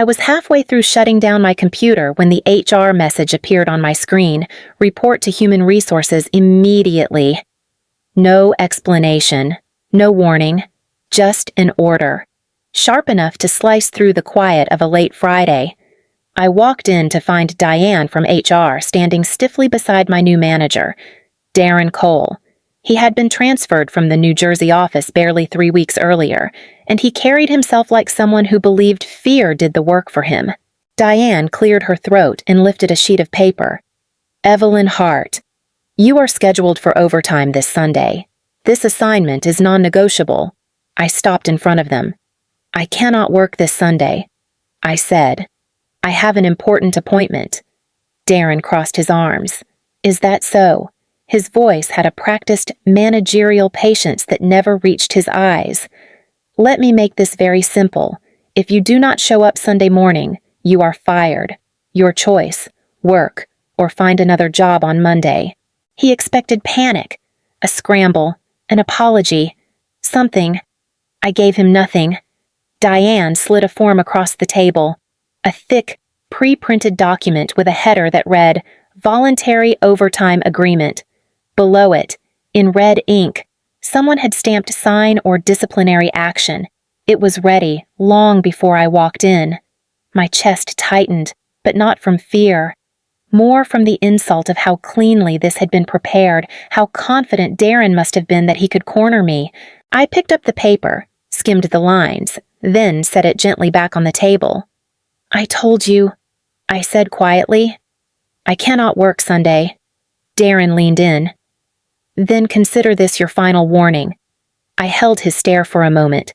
I was halfway through shutting down my computer when the HR message appeared on my screen. Report to Human Resources immediately. No explanation, no warning, just an order. Sharp enough to slice through the quiet of a late Friday. I walked in to find Diane from HR standing stiffly beside my new manager, Darren Cole. He had been transferred from the New Jersey office barely 3 weeks earlier, and he carried himself like someone who believed fear did the work for him. Diane cleared her throat and lifted a sheet of paper. Evelyn Hart, you are scheduled for overtime this Sunday. This assignment is non-negotiable. I stopped in front of them. I cannot work this Sunday, I said. I have an important appointment. Darren crossed his arms. Is that so? His voice had a practiced managerial patience that never reached his eyes. Let me make this very simple. If you do not show up Sunday morning, you are fired. Your choice, work, or find another job on Monday. He expected panic, a scramble, an apology, something. I gave him nothing. Diane slid a form across the table, a thick, pre-printed document with a header that read, Voluntary Overtime Agreement. Below it, in red ink, someone had stamped sign or disciplinary action. It was ready, long before I walked in. My chest tightened, but not from fear. More from the insult of how cleanly this had been prepared, how confident Darren must have been that he could corner me. I picked up the paper, skimmed the lines, then set it gently back on the table. I told you, I said quietly. I cannot work Sunday. Darren leaned in. Then consider this your final warning. I held his stare for a moment,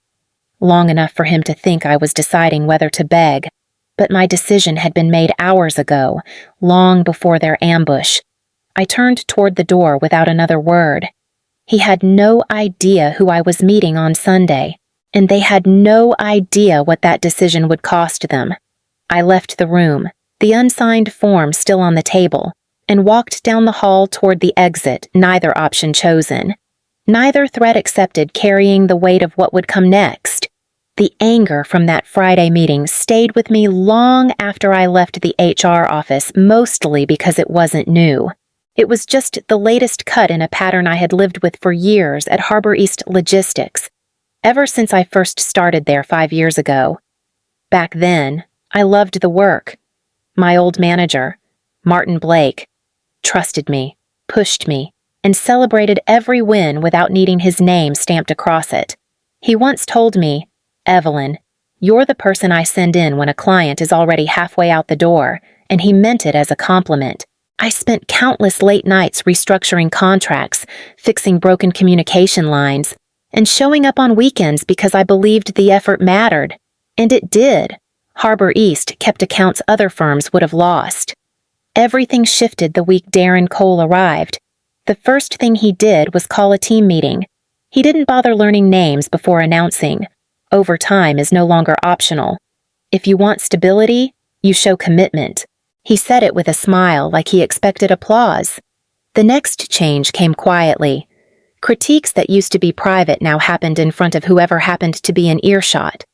long enough for him to think I was deciding whether to beg, but my decision had been made hours ago, long before their ambush. I turned toward the door without another word. He had no idea who I was meeting on Sunday, and they had no idea what that decision would cost them. I left the room, the unsigned form still on the table, and walked down the hall toward the exit, neither option chosen. Neither threat accepted, carrying the weight of what would come next. The anger from that Friday meeting stayed with me long after I left the HR office, mostly because it wasn't new. It was just the latest cut in a pattern I had lived with for years at HarborEast Logistics, ever since I first started there 5 years ago. Back then, I loved the work. My old manager, Martin Blake, trusted me, pushed me, and celebrated every win without needing his name stamped across it. He once told me, Evelyn, you're the person I send in when a client is already halfway out the door, and he meant it as a compliment. I spent countless late nights restructuring contracts, fixing broken communication lines, and showing up on weekends because I believed the effort mattered. And it did. HarborEast kept accounts other firms would have lost. Everything shifted the week Darren Cole arrived. The first thing he did was call a team meeting. He didn't bother learning names before announcing, overtime is no longer optional. If you want stability, you show commitment. He said it with a smile like he expected applause. The next change came quietly. Critiques that used to be private now happened in front of whoever happened to be in earshot.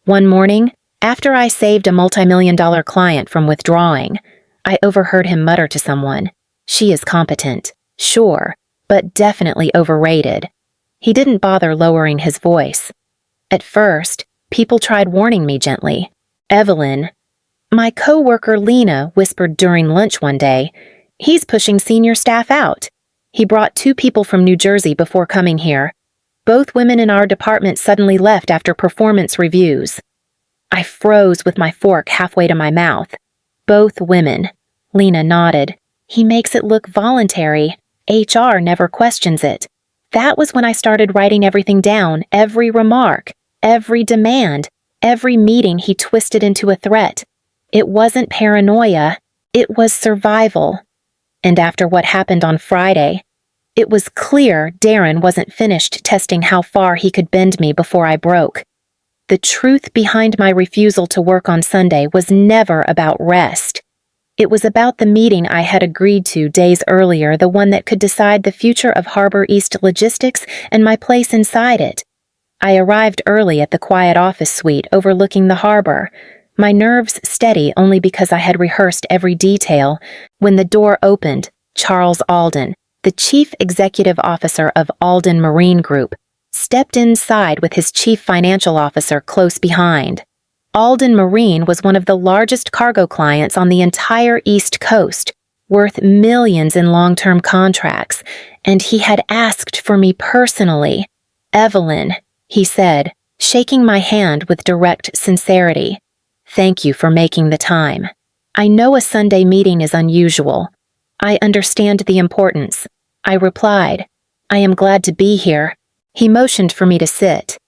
One morning, after I saved a multi-million-dollar client from withdrawing, I overheard him mutter to someone, "She is competent, sure, but definitely overrated." He didn't bother lowering his voice. At first, people tried warning me gently. Evelyn, my co-worker Lena whispered during lunch one day, "He's pushing senior staff out. He brought 2 people from New Jersey before coming here. Both women in our department suddenly left after performance reviews." I froze with my fork halfway to my mouth. Both women. Lena nodded. He makes it look voluntary. HR never questions it. That was when I started writing everything down, every remark, every demand, every meeting he twisted into a threat. It wasn't paranoia. It was survival. And after what happened on Friday, it was clear Darren wasn't finished testing how far he could bend me before I broke. The truth behind my refusal to work on Sunday was never about rest. It was about the meeting I had agreed to days earlier, the one that could decide the future of HarborEast Logistics and my place inside it. I arrived early at the quiet office suite overlooking the harbor. my nerves steady only because I had rehearsed every detail. When the door opened, Charles Alden, the Chief Executive Officer of Alden Marine Group, stepped inside with his Chief Financial Officer close behind. Alden Marine was one of the largest cargo clients on the entire East Coast, worth millions in long-term contracts, and he had asked for me personally. "Evelyn," he said, shaking my hand with direct sincerity. "Thank you for making the time. I know a Sunday meeting is unusual. I understand the importance." I replied, "I am glad to be here." He motioned for me to sit.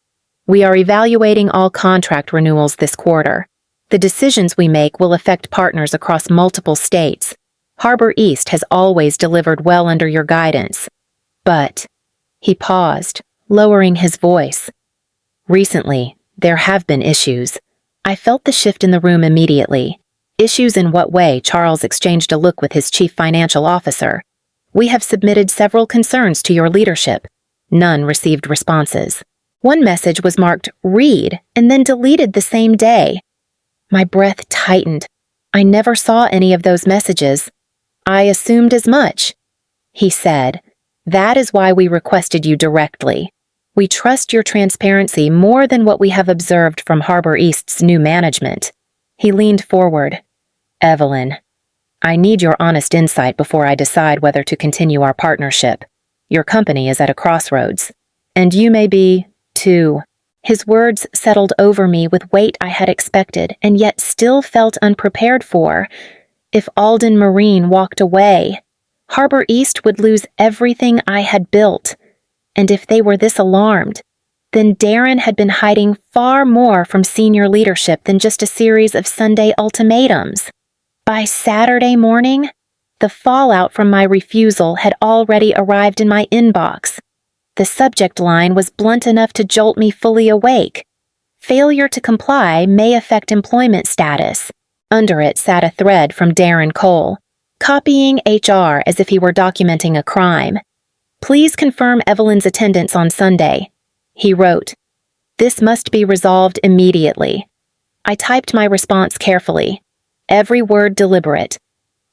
"We are evaluating all contract renewals this quarter. The decisions we make will affect partners across multiple states. HarborEast has always delivered well under your guidance. But," he paused, lowering his voice, "recently, there have been issues." I felt the shift in the room immediately. "Issues in what way?" Charles exchanged a look with his Chief Financial Officer. "We have submitted several concerns to your leadership. None received responses. One message was marked read and then deleted the same day." My breath tightened. "I never saw any of those messages." "I assumed as much," he said. "That is why we requested you directly. We trust your transparency more than what we have observed from HarborEast's new management." He leaned forward. "Evelyn, I need your honest insight before I decide whether to continue our partnership. Your company is at a crossroads, and you may be, too." His words settled over me with weight I had expected and yet still felt unprepared for. If Alden Marine walked away, HarborEast would lose everything I had built. And if they were this alarmed, then Darren had been hiding far more from senior leadership than just a series of Sunday ultimatums. By Saturday morning, the fallout from my refusal had already arrived in my inbox. The subject line was blunt enough to jolt me fully awake. "Failure to comply may affect employment status." Under it sat a thread from Darren Cole, copying HR as if he were documenting a crime. "Please confirm Evelyn's attendance on Sunday," he wrote. "This must be resolved immediately." I typed my response carefully, every word deliberate.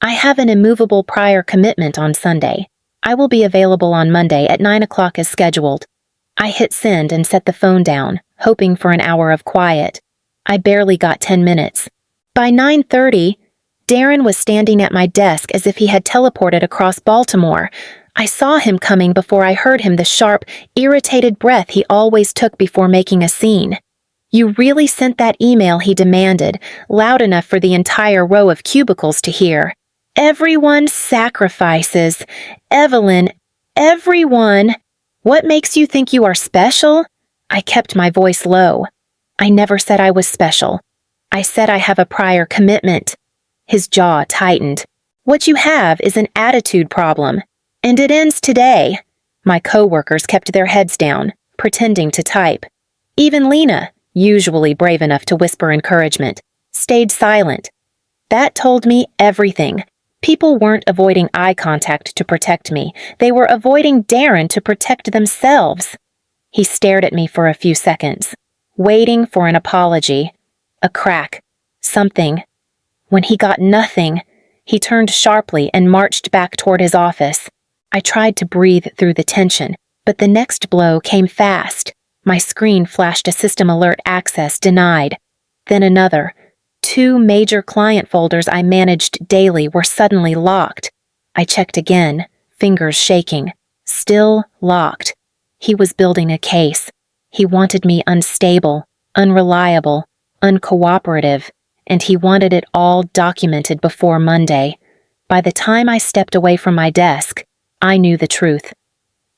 "I have an immovable prior commitment on Sunday. I will be available on Monday at 9 o'clock as scheduled." I hit send and set the phone down, hoping for an hour of quiet. I barely got 10 minutes. By 9:30, Darren was standing at my desk as if he had teleported across Baltimore. I saw him coming before I heard him, the sharp, irritated breath he always took before making a scene. "You really sent that email?" he demanded, loud enough for the entire row of cubicles to hear. "Everyone sacrifices. Evelyn, everyone. What makes you think you are special?" I kept my voice low. "I never said I was special. I said I have a prior commitment." His jaw tightened. "What you have is an attitude problem. And it ends today." My coworkers kept their heads down, pretending to type. Even Lena, usually brave enough to whisper encouragement, stayed silent. That told me everything. People weren't avoiding eye contact to protect me. They were avoiding Darren to protect themselves. He stared at me for a few seconds, waiting for an apology, a crack, something. When he got nothing, he turned sharply and marched back toward his office. I tried to breathe through the tension, but the next blow came fast. My screen flashed a system alert access denied. Then another. 2 major client folders I managed daily were suddenly locked. I checked again, fingers shaking. Still locked. He was building a case. He wanted me unstable, unreliable, uncooperative, and he wanted it all documented before Monday. By the time I stepped away from my desk, I knew the truth.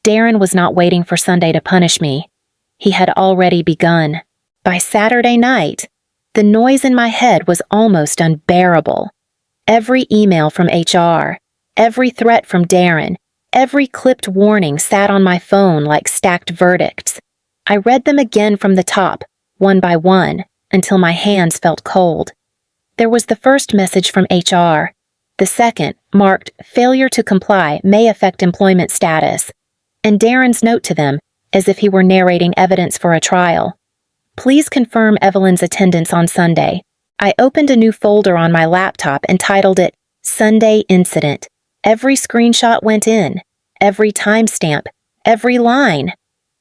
Darren was not waiting for Sunday to punish me. He had already begun. By Saturday night, the noise in my head was almost unbearable. Every email from HR, every threat from Darren, every clipped warning sat on my phone like stacked verdicts. I read them again from the top, one by one, until my hands felt cold. There was the first message from HR. The second, marked "Failure to comply may affect employment status," and Darren's note to them, as if he were narrating evidence for a trial. "Please confirm Evelyn's attendance on Sunday. I opened a new folder on my laptop and titled it Sunday Incident. Every screenshot went in, every timestamp, every line.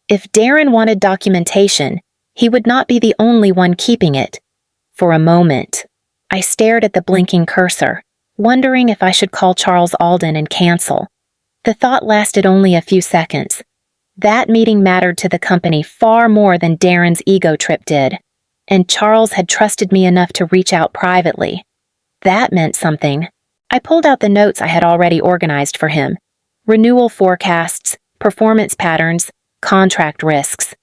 If Darren wanted documentation, he would not be the only one keeping it. For a moment, I stared at the blinking cursor, wondering if I should call Charles Alden and cancel. The thought lasted only a few seconds. That meeting mattered to the company far more than Darren's ego trip did, and Charles had trusted me enough to reach out privately. That meant something. I pulled out the notes I had already organized for him. Renewal forecasts, performance patterns, contract risks.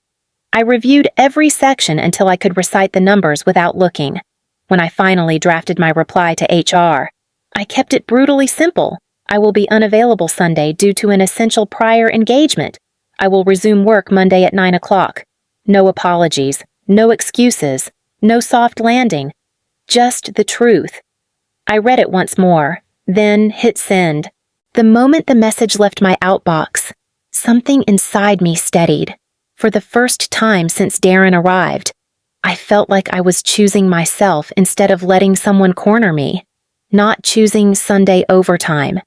I reviewed every section until I could recite the numbers without looking. When I finally drafted my reply to HR, I kept it brutally simple. I will be unavailable Sunday due to an essential prior engagement. I will resume work Monday at 9 o'clock. No apologies, no excuses, no soft landing. Just the truth. I read it once more, then hit send. The moment the message left my outbox, something inside me steadied. For the first time since Darren arrived, I felt like I was choosing myself instead of letting someone corner me. Not choosing Sunday overtime.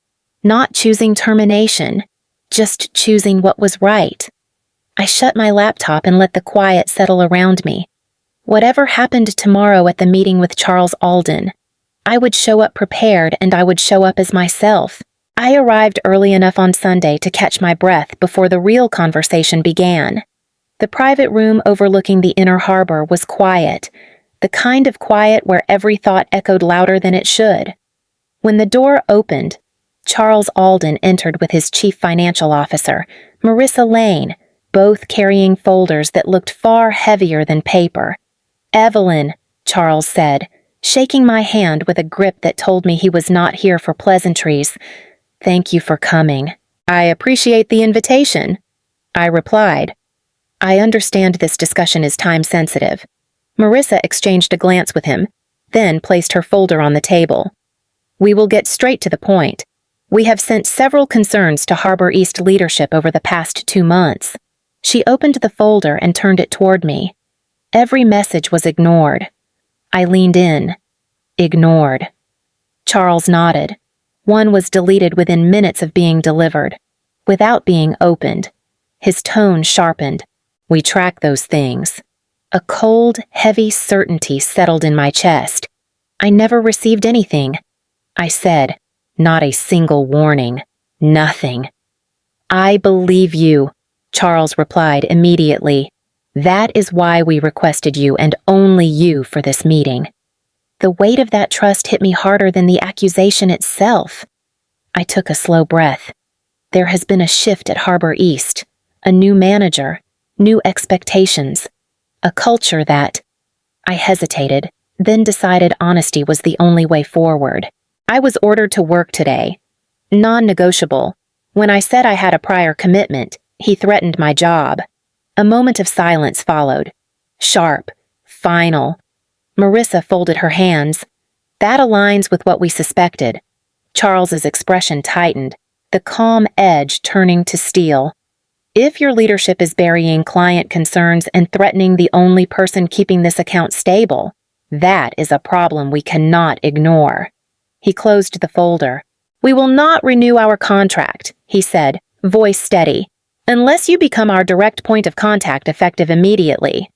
Not choosing termination. Just choosing what was right. I shut my laptop and let the quiet settle around me. Whatever happened tomorrow at the meeting with Charles Alden, I would show up prepared and I would show up as myself. I arrived early enough on Sunday to catch my breath before the real conversation began. The private room overlooking the inner harbor was quiet, the kind of quiet where every thought echoed louder than it should. When the door opened, Charles Alden entered with his chief financial officer, Marissa Lane, both carrying folders that looked far heavier than paper. "Evelyn," Charles said, shaking my hand with a grip that told me he was not here for pleasantries. "Thank you for coming. I appreciate the invitation," I replied. "I understand this discussion is time-sensitive." Marissa exchanged a glance with him, then placed her folder on the table. "We will get straight to the point. We have sent several concerns to HarborEast leadership over the past 2 months." She opened the folder and turned it toward me. Every message was ignored. I leaned in. Ignored. Charles nodded. One was deleted within minutes of being delivered, without being opened. His tone sharpened. "We track those things." A cold, heavy certainty settled in my chest. "I never received anything," I said. "Not a single warning. Nothing." "I believe you," Charles replied immediately. "That is why we requested you and only you for this meeting." The weight of that trust hit me harder than the accusation itself. I took a slow breath. There has been a shift at HarborEast, a new manager, new expectations, a culture that... I hesitated, then decided honesty was the only way forward. I was ordered to work today. Non-negotiable. When I said I had a prior commitment, he threatened my job. A moment of silence followed. Sharp. Final. Marissa folded her hands. "That aligns with what we suspected." Charles's expression tightened, the calm edge turning to steel. "If your leadership is burying client concerns and threatening the only person keeping this account stable, that is a problem we cannot ignore." He closed the folder. "We will not renew our contract," he said, voice steady, "unless you become our direct point of contact effective immediately."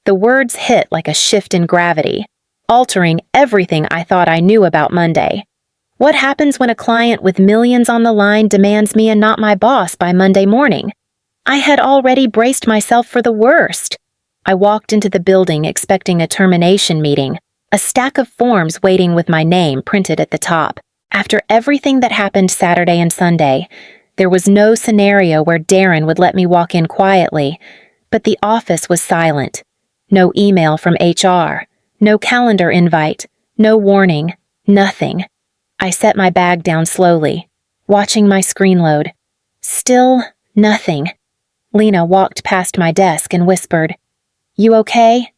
The words hit like a shift in gravity, altering everything I thought I knew about Monday. What happens when a client with millions on the line demands me and not my boss by Monday morning? I had already braced myself for the worst. I walked into the building expecting a termination meeting, a stack of forms waiting with my name printed at the top. After everything that happened Saturday and Sunday, there was no scenario where Darren would let me walk in quietly, but the office was silent. No email from HR, no calendar invite, no warning, nothing. I set my bag down slowly, watching my screen load. Still nothing. Lena walked past my desk and whispered, "You okay?"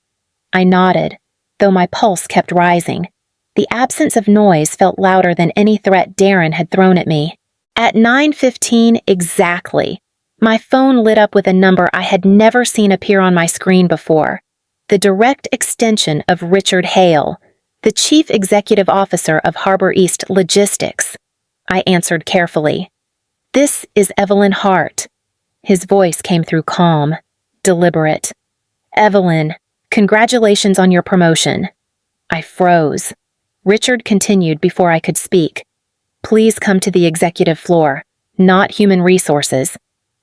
I nodded, though my pulse kept rising. The absence of noise felt louder than any threat Darren had thrown at me. At 9:15 exactly, my phone lit up with a number I had never seen appear on my screen before. The direct extension of Richard Hale, "The Chief Executive Officer of HarborEast Logistics," I answered carefully. "This is Evelyn Hart." His voice came through calm, deliberate. "Evelyn, congratulations on your promotion." I froze. Richard continued before I could speak. "Please come to the executive floor, not human resources,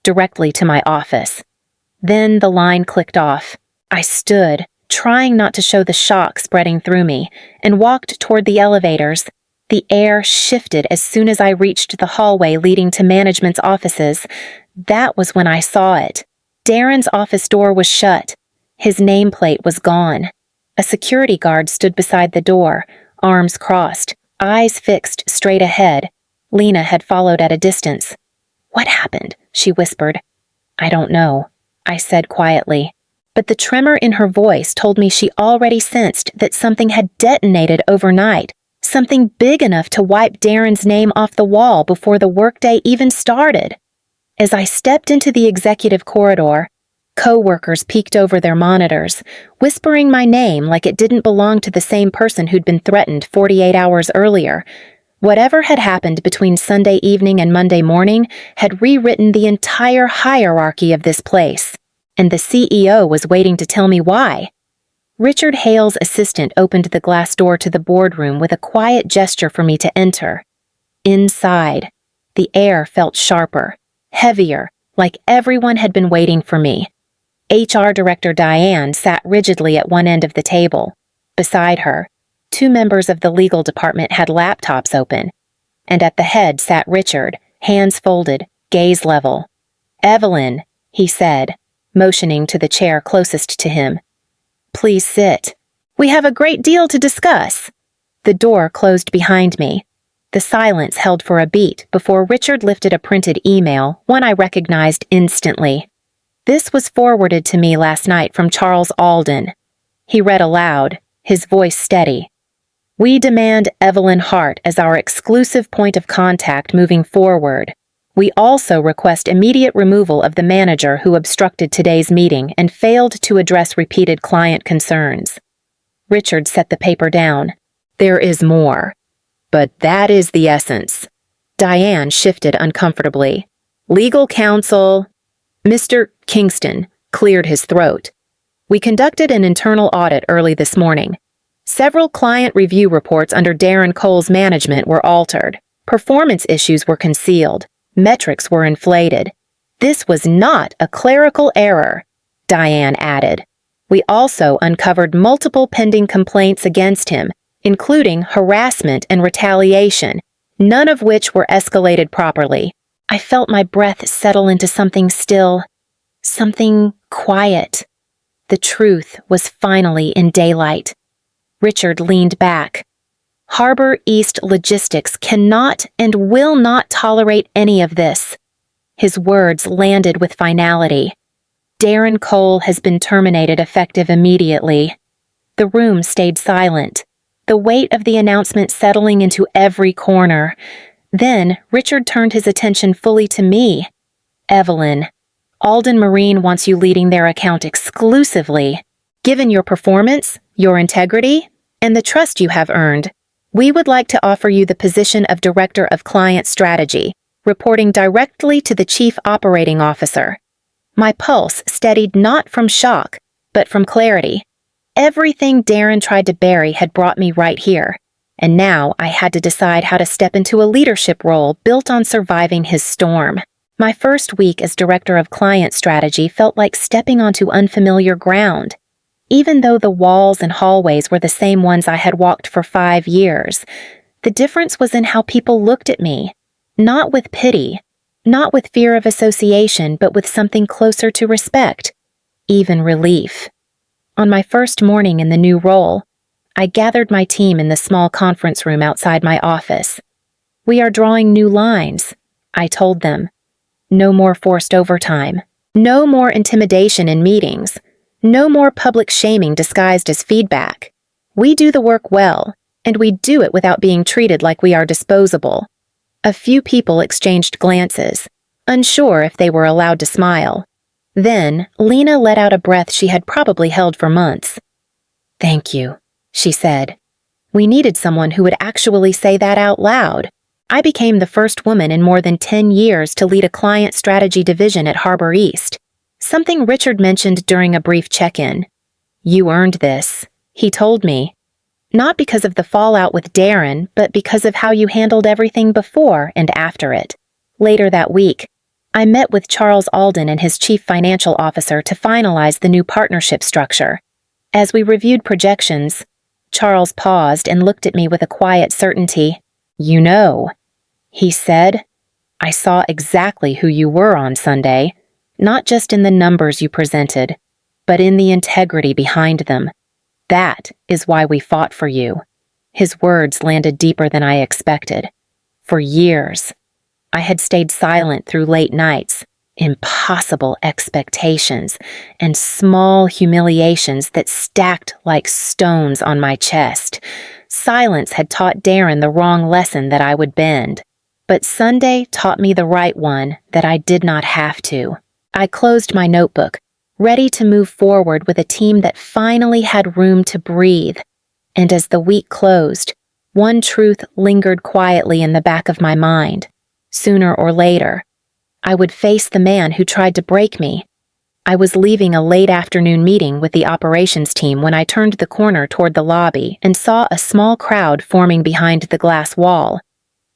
directly to my office." Then the line clicked off. I stood, trying not to show the shock spreading through me, and walked toward the elevators. The air shifted as soon as I reached the hallway leading to management's offices. That was when I saw it. Darren's office door was shut. His nameplate was gone. A security guard stood beside the door, arms crossed, eyes fixed straight ahead. Lena had followed at a distance. "What happened?" she whispered. "I don't know," I said quietly. But the tremor in her voice told me she already sensed that something had detonated overnight, something big enough to wipe Darren's name off the wall before the workday even started. As I stepped into the executive corridor, co-workers peeked over their monitors, whispering my name like it didn't belong to the same person who'd been threatened 48 hours earlier. Whatever had happened between Sunday evening and Monday morning had rewritten the entire hierarchy of this place, and the CEO was waiting to tell me why. Richard Hale's assistant opened the glass door to the boardroom with a quiet gesture for me to enter. Inside, the air felt sharper, heavier, like everyone had been waiting for me. HR Director Diane sat rigidly at one end of the table. Beside her, 2 members of the legal department had laptops open, and at the head sat Richard, hands folded, gaze level. "Evelyn," he said, motioning to the chair closest to him. "Please sit. We have a great deal to discuss." The door closed behind me. The silence held for a beat before Richard lifted a printed email, one I recognized instantly. This was forwarded to me last night from Charles Alden. He read aloud, his voice steady. "We demand Evelyn Hart as our exclusive point of contact moving forward. We also request immediate removal of the manager who obstructed today's meeting and failed to address repeated client concerns." Richard set the paper down. "There is more, but that is the essence." Diane shifted uncomfortably. "Legal counsel..." Mr. Kingston cleared his throat. "We conducted an internal audit early this morning. Several client review reports under Darren Cole's management were altered. Performance issues were concealed. Metrics were inflated. This was not a clerical error," Diane added. "We also uncovered multiple pending complaints against him, including harassment and retaliation, none of which were escalated properly." I felt my breath settle into something still, something quiet. The truth was finally in daylight. Richard leaned back. "HarborEast Logistics cannot and will not tolerate any of this." His words landed with finality. "Darren Cole has been terminated effective immediately." The room stayed silent, the weight of the announcement settling into every corner. Then Richard turned his attention fully to me. "Evelyn, Alden Marine wants you leading their account exclusively. Given your performance, your integrity, and the trust you have earned, we would like to offer you the position of Director of Client Strategy, reporting directly to the Chief Operating Officer." My pulse steadied not from shock, but from clarity. Everything Darren tried to bury had brought me right here, and now I had to decide how to step into a leadership role built on surviving his storm. My first week as Director of Client Strategy felt like stepping onto unfamiliar ground. Even though the walls and hallways were the same ones I had walked for 5 years, the difference was in how people looked at me. Not with pity, not with fear of association, but with something closer to respect, even relief. On my first morning in the new role, I gathered my team in the small conference room outside my office. "We are drawing new lines," I told them. "No more forced overtime. No more intimidation in meetings. No more public shaming disguised as feedback. We do the work well, and we do it without being treated like we are disposable." A few people exchanged glances, unsure if they were allowed to smile. Then Lena let out a breath she had probably held for months. "Thank you," she said. We needed someone who would actually say that out loud. I became the first woman in more than 10 years to lead a client strategy division at HarborEast, something Richard mentioned during a brief check-in. "You earned this," he told me. Not because of the fallout with Darren, but because of how you handled everything before and after it. Later that week, I met with Charles Alden and his chief financial officer to finalize the new partnership structure. As we reviewed projections, Charles paused and looked at me with a quiet certainty. "You know," he said, "I saw exactly who you were on Sunday, not just in the numbers you presented, but in the integrity behind them. That is why we fought for you." His words landed deeper than I expected. For years, I had stayed silent through late nights, impossible expectations, and small humiliations that stacked like stones on my chest. Silence had taught Darren the wrong lesson that I would bend. But Sunday taught me the right one, that I did not have to. I closed my notebook, ready to move forward with a team that finally had room to breathe. And as the week closed, one truth lingered quietly in the back of my mind. Sooner or later, I would face the man who tried to break me. I was leaving a late afternoon meeting with the operations team when I turned the corner toward the lobby and saw a small crowd forming behind the glass wall.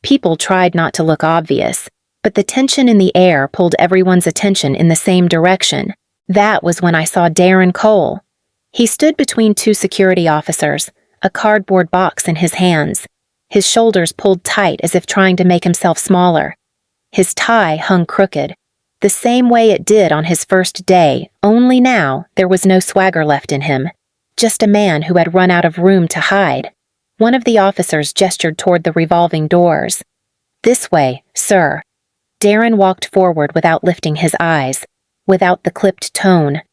People tried not to look obvious, but the tension in the air pulled everyone's attention in the same direction. That was when I saw Darren Cole. He stood between two security officers, a cardboard box in his hands, his shoulders pulled tight as if trying to make himself smaller. His tie hung crooked, the same way it did on his first day, only now there was no swagger left in him, just a man who had run out of room to hide. One of the officers gestured toward the revolving doors. "This way, sir." Darren walked forward without lifting his eyes, without the clipped tone,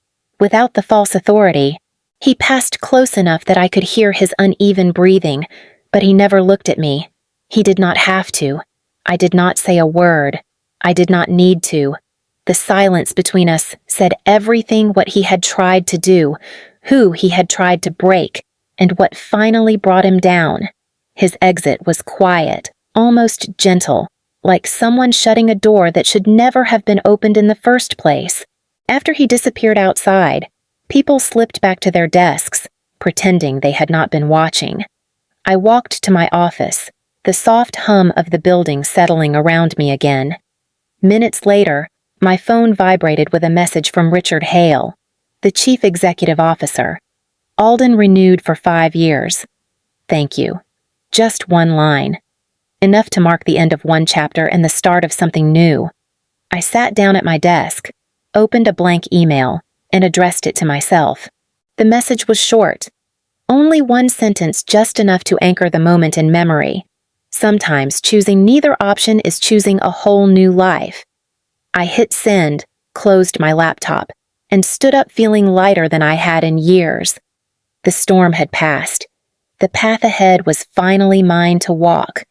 without the false authority. He passed close enough that I could hear his uneven breathing, but he never looked at me. He did not have to. I did not say a word. I did not need to. The silence between us said everything what he had tried to do, who he had tried to break, and what finally brought him down. His exit was quiet, almost gentle, like someone shutting a door that should never have been opened in the first place. After he disappeared outside, people slipped back to their desks, pretending they had not been watching. I walked to my office, the soft hum of the building settling around me again. Minutes later, my phone vibrated with a message from Richard Hale, the chief executive officer. "Alden renewed for 5 years. Thank you." Just one line. Enough to mark the end of one chapter and the start of something new. I sat down at my desk, opened a blank email, and addressed it to myself. The message was short. Only one sentence, just enough to anchor the moment in memory. Sometimes choosing neither option is choosing a whole new life. I hit send, closed my laptop, and stood up feeling lighter than I had in years. The storm had passed. The path ahead was finally mine to walk.